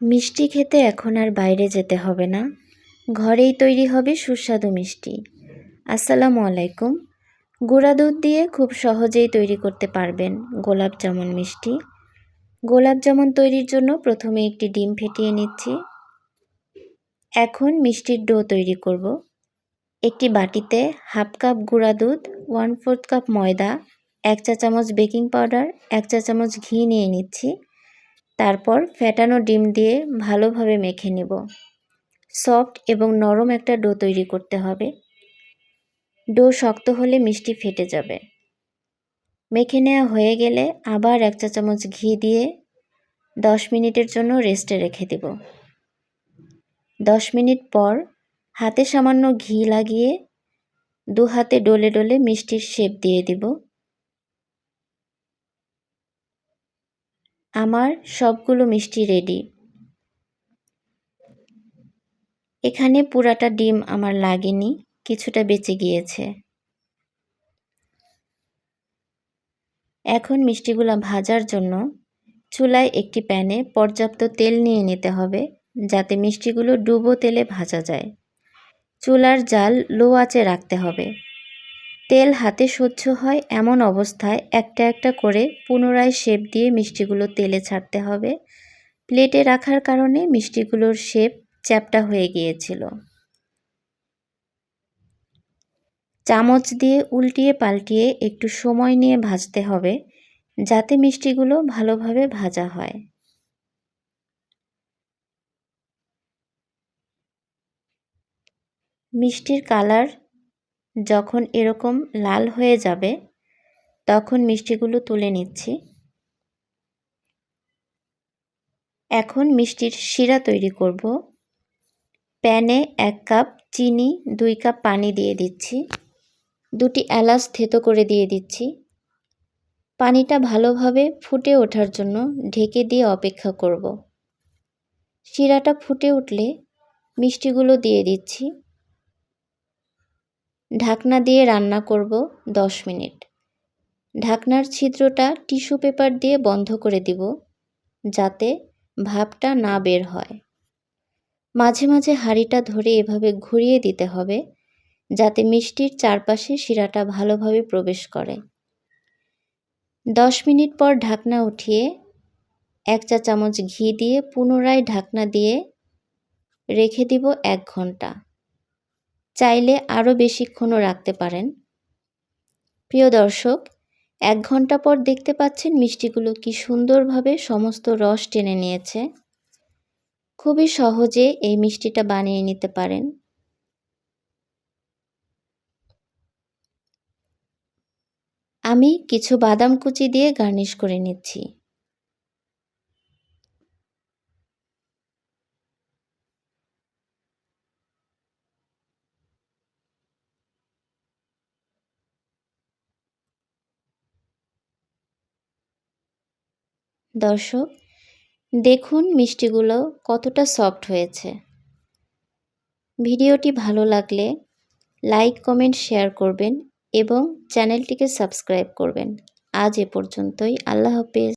মিষ্টি খেতে এখন আর বাইরে যেতে হবে না, ঘরেই তৈরি হবে সুস্বাদু মিষ্টি। আসসালামু আলাইকুম। গুঁড়া দুধ দিয়ে খুব সহজেই তৈরি করতে পারবেন গোলাপ জামুন মিষ্টি। গোলাপ জামুন তৈরির জন্য প্রথমে একটি ডিম ফেটিয়ে নিচ্ছি। এখন মিষ্টির ডো তৈরি করব। একটি বাটিতে হাফ কাপ গুঁড়া দুধ, 1/4 কাপ ময়দা, 1 চা চামচ বেকিং পাউডার, 1 চা চামচ ঘি নিয়ে নিচ্ছি। তারপর ফেটানো ডিম দিয়ে ভালোভাবে মেখে নেব। সফট এবং নরম একটা ডো তৈরি করতে হবে। ডো শক্ত হলে মিষ্টি ফেটে যাবে। মেখে নেওয়া হয়ে গেলে আবার 1 চা চামচ ঘি দিয়ে 10 মিনিটের জন্য রেস্টে রেখে দেব। 10 মিনিট পর হাতে সামান্য ঘি লাগিয়ে 2 হাতে ডলে ডলে মিষ্টির শেপ দিয়ে দিব। আমার সবগুলো মিষ্টি রেডি। এখানে পুরাটা ডিম আমার লাগেনি, কিছুটা বেঁচে গিয়েছে। এখন মিষ্টিগুলো ভাজার জন্য চুলায় একটি প্যানে পর্যাপ্ত তেল নিয়ে নিতে হবে, যাতে মিষ্টিগুলো ডুবো তেলে ভাজা যায়। চুলার জাল লো আঁচে রাখতে হবে। তেল হাতে সহ্য হয় এমন অবস্থায় একটা একটা করে পুনরায় শেপ দিয়ে মিষ্টিগুলো তেলে ছাড়তে হবে। প্লেটে রাখার কারণে মিষ্টিগুলোর শেপ চ্যাপ্টা হয়ে গিয়েছিল। চামচ দিয়ে উল্টিয়ে পাল্টিয়ে একটু সময় নিয়ে ভাজতে হবে, যাতে মিষ্টিগুলো ভালোভাবে ভাজা হয়। মিষ্টির কালার যখন এরকম লাল হয়ে যাবে, তখন মিষ্টিগুলো তুলে নিচ্ছি। এখন মিষ্টির শিরা তৈরি করব। প্যানে 1 কাপ চিনি, 2 কাপ পানি দিয়ে দিচ্ছি। 2টি এলাচ থেতো করে দিয়ে দিচ্ছি। পানিটা ভালোভাবে ফুটে ওঠার জন্য ঢেকে দিয়ে অপেক্ষা করব। শিরাটা ফুটে উঠলে মিষ্টিগুলো দিয়ে দিচ্ছি। ঢাকনা দিয়ে রান্না করব 10 মিনিট। ঢাকনার ছিদ্রটা টিস্যু পেপার দিয়ে বন্ধ করে দিব, যাতে ভাপটা না বের হয়। মাঝে মাঝে হাঁড়িটা ধরে এভাবে ঘুরিয়ে দিতে হবে, যাতে মিষ্টির চারপাশে শিরাটা ভালোভাবে প্রবেশ করে। 10 মিনিট পর ঢাকনা উঠিয়ে 1 চা চামচ ঘি দিয়ে পুনরায় ঢাকনা দিয়ে রেখে দিব 1 ঘন্টা। চাইলে আরও বেশিক্ষণও রাখতে পারেন। প্রিয় দর্শক, 1 ঘন্টা পর দেখতে পাচ্ছেন মিষ্টিগুলো কি সুন্দরভাবে সমস্ত রস টেনে নিয়েছে। খুবই সহজে এই মিষ্টিটা বানিয়ে নিতে পারেন। আমি কিছু বাদাম কুচি দিয়ে গার্নিশ করে নিচ্ছি। দর্শক, দেখুন মিষ্টিগুলো কতটা সফট হয়েছে। ভিডিওটি ভালো লাগলে লাইক, কমেন্ট, শেয়ার করবেন এবং চ্যানেলটিকে সাবস্ক্রাইব করবেন। আজ এ পর্যন্তই। আল্লাহ হাফেজ।